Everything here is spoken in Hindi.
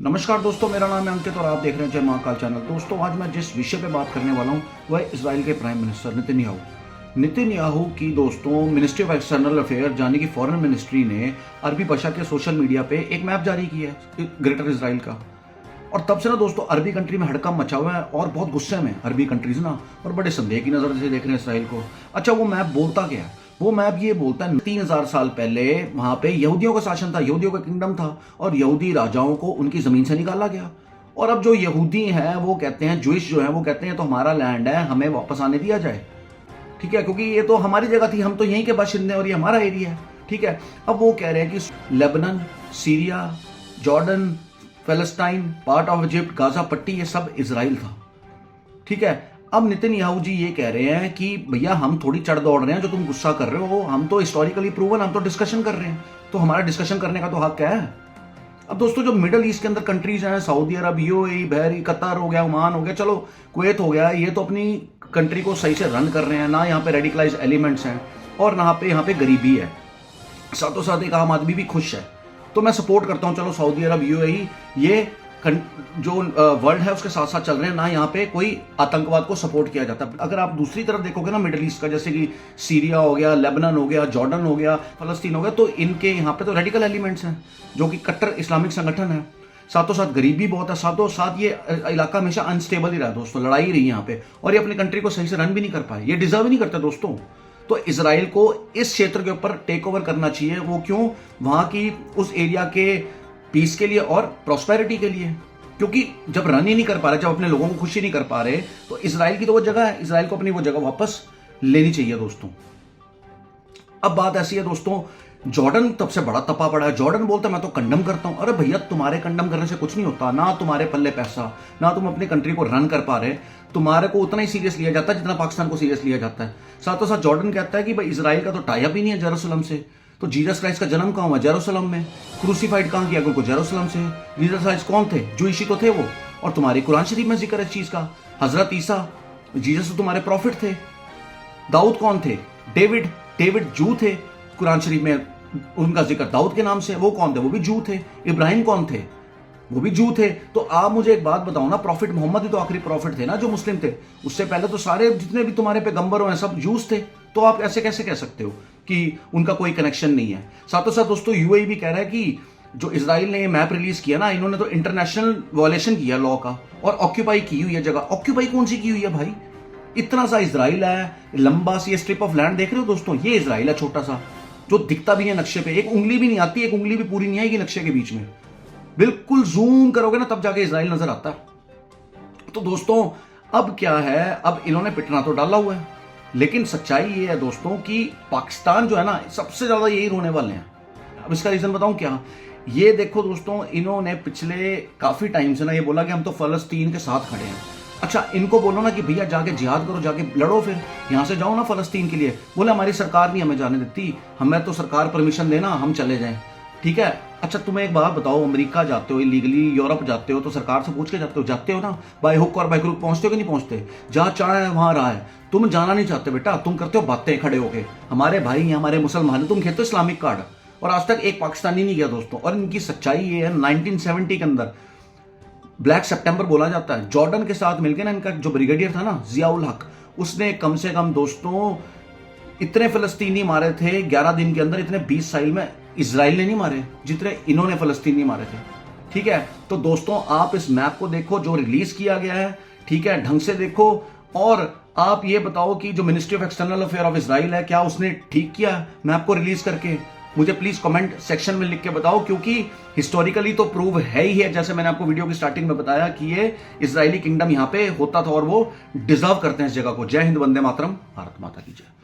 नमस्कार दोस्तों, मेरा नाम है अंकित और आप देख रहे हैं जय महाकाल चैनल। दोस्तों, आज मैं जिस विषय पे बात करने वाला हूँ वह है इजराइल के प्राइम मिनिस्टर नितिनयाहू की। दोस्तों, मिनिस्ट्री ऑफ एक्सटर्नल अफेयर यानी कि फॉरेन मिनिस्ट्री ने अरबी भाषा के सोशल मीडिया पे एक मैप जारी किया है ग्रेटर इसराइल का। और तब से ना दोस्तों अरबी कंट्री में हड़कंप मचा हुआ है और बहुत गुस्से में अरबी कंट्रीज ना, और बड़े संदेह की नजर से देख रहे हैं इसराइल को। अच्छा, वो मैप बोलता क्या है? वो मैप ये बोलता है 3000 साल पहले वहां पे यहूदियों का शासन था, यहूदियों का किंगडम था और यहूदी राजाओं को उनकी जमीन से निकाला गया। और अब जो यहूदी हैं वो कहते हैं, जुइश जो है वो कहते हैं तो हमारा लैंड है, हमें वापस आने दिया जाए। ठीक है, क्योंकि ये तो हमारी जगह थी, हम तो यहीं के बाशिंदे और ये हमारा एरिया है। ठीक है, अब वो कह रहे हैं कि लेबनान, सीरिया, जॉर्डन, फलस्तीन, पार्ट ऑफ इजिप्ट, गाजा पट्टी, ये सब इजराइल था। ठीक है, अब नितिनयाहू जी ये कह रहे हैं कि भैया हम थोड़ी चढ़ दौड़ रहे हैं, जो तुम गुस्सा कर रहे हो, हम तो हिस्टोरिकली प्रूवन, हम तो डिस्कशन कर रहे हैं, तो हमारा डिस्कशन करने का तो हक है। अब दोस्तों, जो मिडल ईस्ट के अंदर कंट्रीज हैं, सऊदी अरब, यूएई, बहरीन, कतर हो गया, ओमान हो गया, चलो कुवैत हो गया, ये तो अपनी कंट्री को सही से रन कर रहे हैं ना। यहाँ पे रेडिकलाइज एलिमेंट्स हैं और यहाँ पे गरीबी है, साथों साथ एक आम आदमी भी खुश है। तो मैं सपोर्ट करता हूँ, चलो सऊदी अरब, यूएई, ये जो वर्ल्ड है उसके साथ साथ चल रहे हैं ना। यहाँ पे कोई आतंकवाद को सपोर्ट किया जाता है। अगर आप दूसरी तरफ देखोगे ना मिडिल ईस्ट का, जैसे कि सीरिया हो गया, लेबनान हो गया, जॉर्डन हो गया, फलस्तीन हो गया, तो इनके यहाँ पे तो रेडिकल एलिमेंट्स हैं जो कि कट्टर इस्लामिक संगठन है। साथों साथ गरीबी बहुत है, साथों साथ ये इलाका हमेशा अनस्टेबल ही रहा दोस्तों, लड़ाई ही रही यहाँ पे, और ये अपनी कंट्री को सही से रन भी नहीं कर पाए। ये डिजर्व ही नहीं करते दोस्तों। तो इसराइल को इस क्षेत्र के ऊपर टेक ओवर करना चाहिए। वो क्यों? वहां की उस एरिया के पीस के लिए और प्रॉस्पेरिटी के लिए। क्योंकि जब रन ही नहीं कर पा रहे, जब अपने लोगों को खुशी नहीं कर पा रहे, तो इसराइल की तो वो जगह है, इसराइल को अपनी वो जगह वापस लेनी चाहिए दोस्तों। अब बात ऐसी है दोस्तों, जॉर्डन तब से बड़ा तपा पड़ा है। जॉर्डन बोलता है मैं तो कंडम करता हूं। अरे भैया, तुम्हारे कंडम करने से कुछ नहीं होता ना, तुम्हारे पल्ले पैसा, ना तुम अपनी कंट्री को रन कर पा रहे। तुम्हारे को उतना ही सीरियस लिया जाता है जितना पाकिस्तान को सीरियस लिया जाता है। साथों साथ जॉर्डन कहता है कि भाई इसराइल का तो टाई अप ही नहीं है जेरूसलम से, तो जीसस क्राइस्ट का जन्म कहां हुआ? जेरूसलम में। क्रूसीफाइड कहां किया? उनको जेरूसलम से। जीसस क्राइस्ट कौन थे? जूइश तो थे वो। और तुम्हारी कुरान शरीफ में जिक्र है इस चीज का। हजरत ईसा, जीसस तो तुम्हारे प्रॉफिट थे। दाऊद कौन थे? डेविड जू थे, कुरान शरीफ में उनका जिक्र दाऊद के नाम से। वो कौन थे? वो भी जू थे। इब्राहिम कौन थे? वो भी जू थे। तो आप मुझे एक बात बताओ ना, प्रॉफिट मोहम्मद ही तो आखिरी प्रॉफिट थे ना जो मुस्लिम थे। उससे पहले तो सारे जितने भी तुम्हारे पैगंबर हैं सब जूस थे। तो आप ऐसे कैसे कह सकते हो कि उनका कोई कनेक्शन नहीं है? साथों साथ दोस्तों यूएई भी कह रहा है कि जो इजराइल ने ये मैप रिलीज किया ना, इन्होंने तो इंटरनेशनल वायलेशन किया लॉ का और ऑक्यूपाई की हुई है जगह। ऑक्यूपाई कौन सी की हुई है भाई? इतना सा इजराइल है, लंबा सी स्ट्रिप ऑफ लैंड देख रहे हो दोस्तों, ये इजराइल है छोटा सा, जो दिखता भी है नक्शे पे। एक उंगली भी नहीं आती, एक उंगली भी पूरी नहीं आएगी नक्शे के बीच में। बिल्कुल जूम करोगे ना तब जाके इजराइल नजर आता है। तो दोस्तों अब क्या है, अब इन्होंने पिटना तो डाला हुआ है, लेकिन सच्चाई ये है दोस्तों कि पाकिस्तान जो है ना, सबसे ज्यादा यही रोने वाले हैं। अब इसका रीजन बताऊं क्या? ये देखो दोस्तों, इन्होंने पिछले काफी टाइम से ना ये बोला कि हम तो फलस्तीन के साथ खड़े हैं। अच्छा, इनको बोलो ना कि भैया जाके जिहाद करो, जाके लड़ो, फिर यहां से जाओ ना फलस्तीन के लिए। बोले हमारी सरकार नहीं हमें जाने देती, हमें तो सरकार परमिशन देना, हम चले जाएं। ठीक है, अच्छा तुम्हें एक बात बताओ, अमेरिका जाते हो इलीगली, यूरोप जाते हो तो सरकार से पूछ के जाते हो ना, बाय हुक और बाय क्रुक पहुंचते हो कि नहीं पहुंचते? जहां चाह है वहां रहा है। तुम जाना नहीं चाहते बेटा, तुम करते हो बातें खड़े होके। हमारे भाई हैं, हमारे मुसलमान, तुम खेलते हो इस्लामिक कार्ड, और आज तक एक पाकिस्तानी नहीं गया दोस्तों। और इनकी सच्चाई ये है, 1970 के अंदर ब्लैक सितंबर बोला जाता है, जॉर्डन के साथ मिलकर ना इनका जो ब्रिगेडियर था ना, जियाउल हक, उसने कम से कम दोस्तों इतने फलस्तीनी मारे थे 11 दिन के अंदर, इतने 20 साल में इजराइल ने नहीं मारे जितने इन्होंने फलस्तीनी मारे थे। ठीक है, तो दोस्तों आप इस मैप को देखो जो रिलीज किया गया है, ठीक है, ढंग से देखो। और आप ये बताओ कि जो ministry of external affair of Israel है, क्या उसने ठीक किया मैप को रिलीज करके? मुझे प्लीज कमेंट सेक्शन में लिख के बताओ, क्योंकि हिस्टोरिकली तो प्रूव है ही है, जैसे मैंने आपको वीडियो की स्टार्टिंग में बताया कि ये इजरायली किंगडम यहाँ पे होता था और वो डिजर्व करते हैं इस जगह को। जय हिंद, वंदे मातरम, भारत माता की जय।